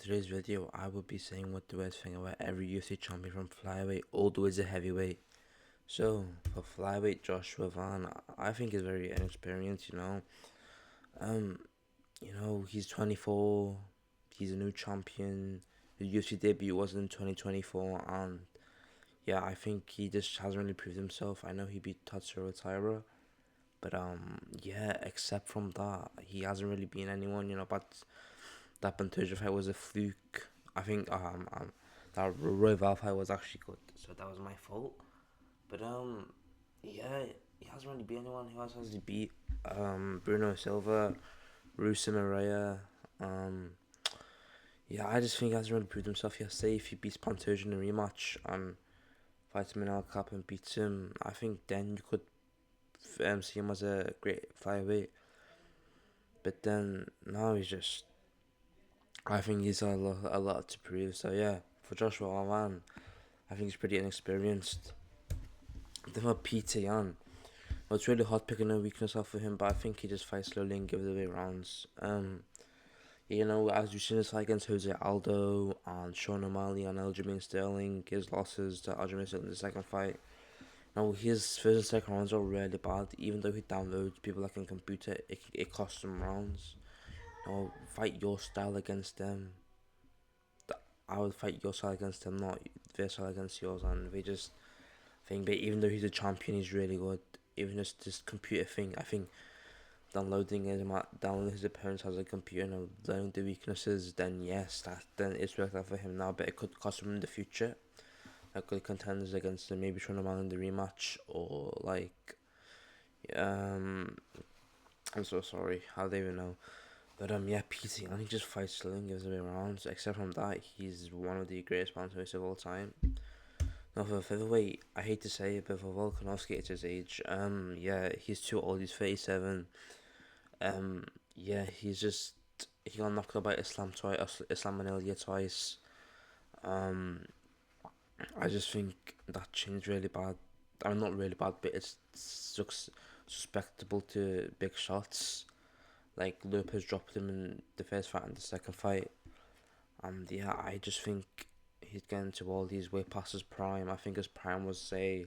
today's video, I will be saying what the worst thing about every UFC champion from flyweight all the way to heavyweight. So, for flyweight, Joshua Van, I think he's very inexperienced. Um, he's 24. He's a new champion. His UFC debut was in 2024, and yeah, I think he just hasn't really proved himself. I know he beat Tatsuro Taira, but yeah, except from that, he hasn't really been anyone. But that Pantoja fight was a fluke. I think that Roy Val fight was actually good, so that was my fault. But yeah, he hasn't really beat anyone. Who else has he beat? Bruno Silva, Rusa Maria. Um, yeah, I just think he hasn't really proved himself yet. Say if he beats Pantoja in a rematch and fights him in Al Cap and beats him, I think then you could see him as a great flyweight. But then now he's just I think he's a lot to prove. So yeah, for Joshua Alman, I think he's pretty inexperienced. Then for Peter Yan, well, it's really hard picking a weakness off of him, but I think he just fights slowly and gives away rounds. As we've seen his fight against Jose Aldo and Sean O'Malley and Aljamain Sterling, his losses to Aljamain Sterling in the second fight. Now his first and second rounds are really bad. Even though he downloads people like in computer, it costs him rounds. Fight your style against them. I would fight your style against him, not their style against yours. And they just think, but even though he's a champion, he's really good. Even just this computer thing, I think downloading his opponents as a computer and learning the weaknesses, then yes, then it's worked out for him now. But it could cost him in the future. Like good contenders against him, maybe trying him out in the rematch or like, I'm so sorry. I don't even know. But yeah, PC and he just fights slow and gives away rounds. Except from that, he's one of the greatest bantamweights of all time. Now for featherweight, I hate to say it, but for Volkanovski at his age, yeah, he's too old. He's 37. Yeah, he got knocked out by Islam twice, Islam Manilya twice. Um, I just think that changed really bad. I'm not really bad, but it's susceptible to big shots. Like Lopez dropped him in the first fight and the second fight, and yeah, I just think he's getting to all these way past his prime. I think his prime was say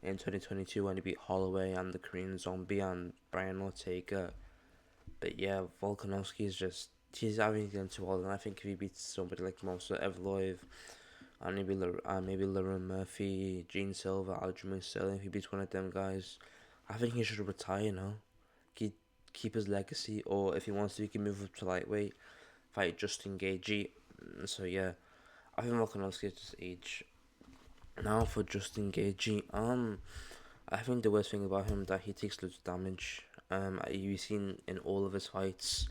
in 2022 when he beat Holloway and the Korean Zombie and Brian Ortega. But yeah, Volkanovski is just he's having getting to all, and I think if he beats somebody like Monster Evloev and maybe Lauren Murphy, Gene Silva, Aljamain Sterling, if he beats one of them guys, I think he should retire. Keep his legacy, or if he wants to, he can move up to lightweight, fight Justin Gaethje. So yeah, I think Volkanovski at this age. Now for Justin Gaethje, I think the worst thing about him that he takes loads of damage. You've seen in all of his fights,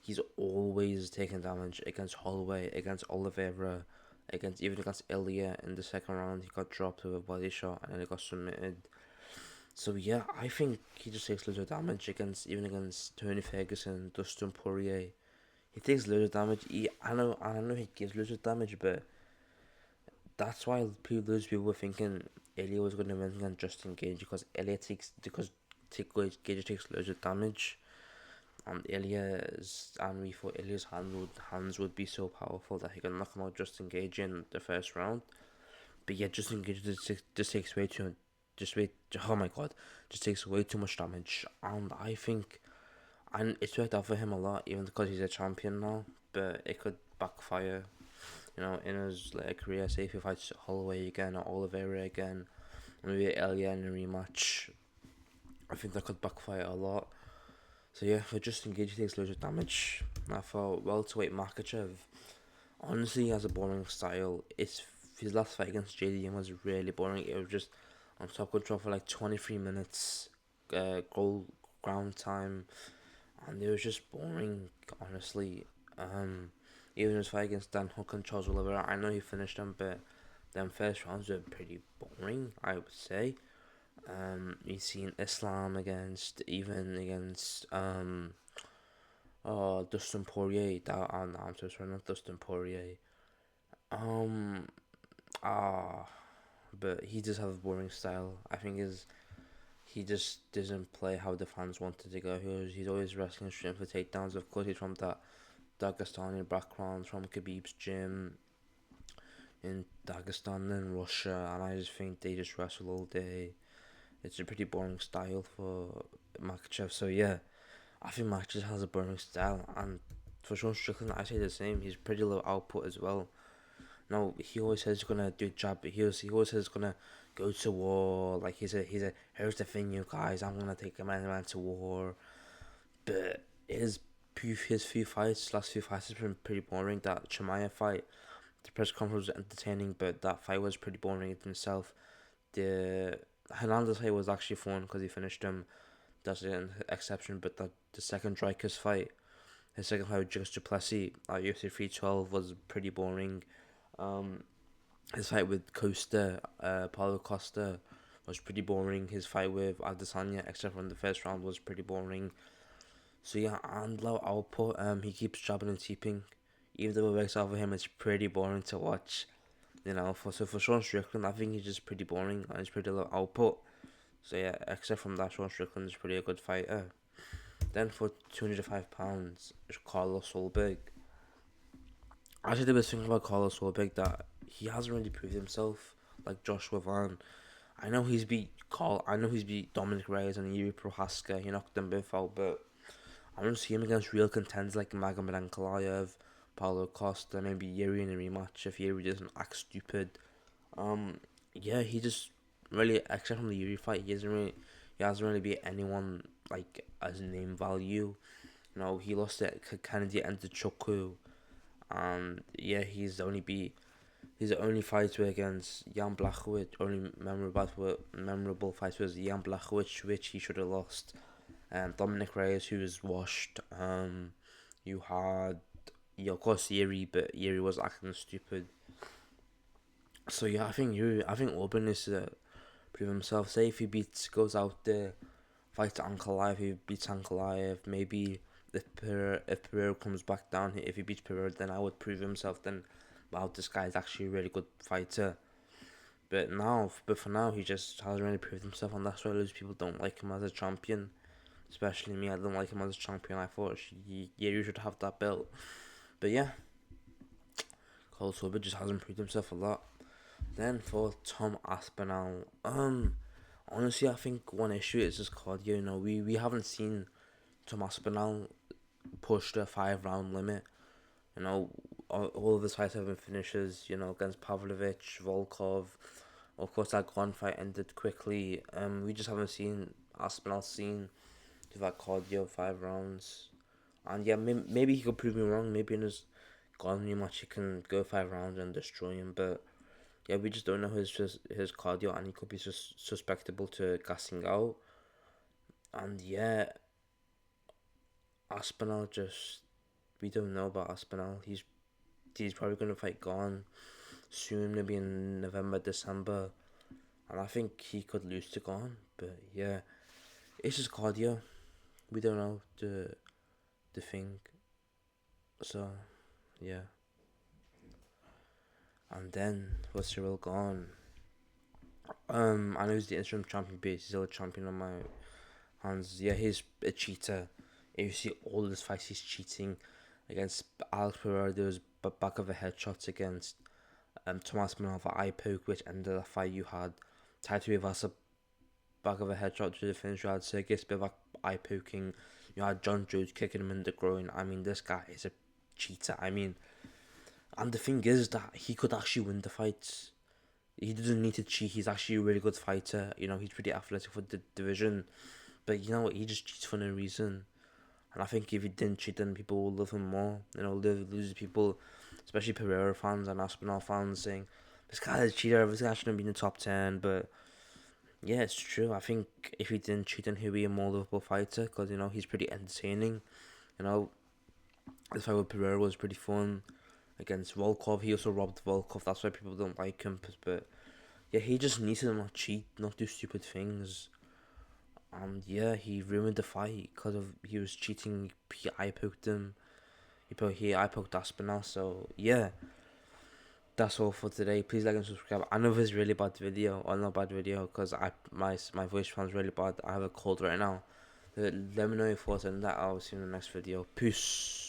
he's always taking damage against Holloway, against Oliveira, against Ilya in the second round. He got dropped with a body shot and then he got submitted. So yeah, I think he just takes loads of damage against Tony Ferguson, Dustin Poirier. He takes loads of damage. I know he gives loads of damage, but that's why those people were thinking Ilya was going to win against Justin Gage because Gage takes loads of damage, and we thought Ilya's hands would be so powerful that he could knock him out Justin Gage in the first round. But yeah, Justin Gage just takes way too just way oh my god, just takes way too much damage, and I think and it's worked out for him a lot, even because he's a champion now. But it could backfire, in his career. Say if he fights Holloway again or Oliveira again, maybe Elia in a rematch. I think that could backfire a lot. So yeah, for Justin Gage, he takes loads of damage. Now for welterweight Makachev, honestly, he has a boring style. His last fight against JDM was really boring. It was just on top control for like 23 minutes, goal ground time, and it was just boring, honestly. Even his fight against Dan Hook and Charles Oliveira, I know he finished them, but them first rounds were pretty boring, I would say. You've seen Islam against Dustin Poirier. I'm so sorry, not Dustin Poirier. Um, ah, but he just has a boring style. I think he just doesn't play how the fans wanted to go. He's always wrestling straight for takedowns. Of course, he's from that Dagestani background from Khabib's gym in Dagestan and Russia, and I just think they just wrestle all day. It's a pretty boring style for Makachev. So yeah, I think Makachev has a boring style, and for Sean Strickland, I say the same. He's pretty low output as well. No, he always says he's gonna do jab, but he always says he's gonna go to war. Like he's a here's the thing, you guys. I'm gonna take a man to war. But his few fights, last few fights, has been pretty boring. That Chimaev fight, the press conference was entertaining, but that fight was pretty boring in itself. The Hernandez fight was actually fun because he finished him. That's an exception, but the second Dreykus fight, his second fight with Just Duplessis at UFC 312 was pretty boring. Um, his fight with Costa, Paulo Costa, was pretty boring. His fight with Adesanya, except from the first round, was pretty boring. So yeah, and low output. He keeps jabbing and keeping. Even though it works out for him, it's pretty boring to watch. For Sean Strickland, I think he's just pretty boring and he's pretty low output. So yeah, except from that, Sean Strickland is pretty a good fighter. Then for £205, Carlos Solberg. Actually, there was thing about Carlos Solberg that he hasn't really proved himself like Joshua Van. I know he's beat Dominic Reyes and Yuri Prohaska. He knocked them both out, but I want to see him against real contenders like Magomed Ankalaev, Paulo Costa, maybe Yuri in a rematch if Yuri doesn't act stupid. Yeah, he just really, except from the Yuri fight, he hasn't really beat anyone like as name value. He lost at Kennedy and to Choku, and yeah, he's the only fighter against Jan Blachowicz. Only memorable fight was Jan Blachowicz, which he should have lost. Dominic Reyes, who was washed. You had, yeah, of course, Yuri, but Yuri was acting stupid. So yeah, I think Orban needs to prove himself. Say if he goes out there, fights Ankalaev, he beats Ankalaev, maybe if Pereira comes back down, if he beats Pereira, then I would prove himself. Then, wow, this guy is actually a really good fighter. But for now, he just hasn't really proved himself, and that's why those people don't like him as a champion. Especially me, I don't like him as a champion. I thought you should have that belt. But yeah, Cole Sober just hasn't proved himself a lot. Then for Tom Aspinall, honestly, I think one issue is his cardio. We haven't seen Tom Aspinall push the 5 round limit. All of his fights have been finishes. Against Pavlovich, Volkov. Of course, that one fight ended quickly. We just haven't seen Aspinall do that cardio 5 rounds. And yeah, maybe he could prove me wrong. Maybe in his Gone match he can go 5 rounds and destroy him. But yeah, we just don't know his cardio, and he could be susceptible to gassing out. And yeah, Aspinall we don't know about Aspinall. He's probably gonna fight Gone soon, maybe in November, December, and I think he could lose to Gone. But yeah, it's just cardio. We don't know the thing. So yeah, and then for Cyril Gone, I know he's the interim champion, but he's still a champion on my hands. Yeah, he's a cheater. If you see all of his fights, he's cheating. Against Alex Pereira, there was back of the headshots against Tomas Manova eye poke, which ended the fight. You had Taito Ivasa back of a headshot to the finish. You had Sergey Spivak eye poking. You had John Jones kicking him in the groin. I mean, this guy is a cheater. I mean, and the thing is that he could actually win the fights. He doesn't need to cheat. He's actually a really good fighter. He's pretty athletic for the division. But you know what? He just cheats for no reason. And I think if he didn't cheat, then people would love him more. Lose people, especially Pereira fans and Aspinall fans, saying, this guy's a cheater, this guy shouldn't be in the top 10. But yeah, it's true. I think if he didn't cheat, then he'd be a more lovable fighter because, he's pretty entertaining. The fight with Pereira was pretty fun. Against Volkov, he also robbed Volkov. That's why people don't like him. But yeah, he just needs to not cheat, not do stupid things. And yeah, he ruined the fight because he was cheating. He eye poked him. He eye poked Aspinall. So yeah, that's all for today. Please like and subscribe. I know this is really bad video or not bad video because my voice sounds really bad. I have a cold right now. Let me know your thoughts on that. I'll see you in the next video. Peace.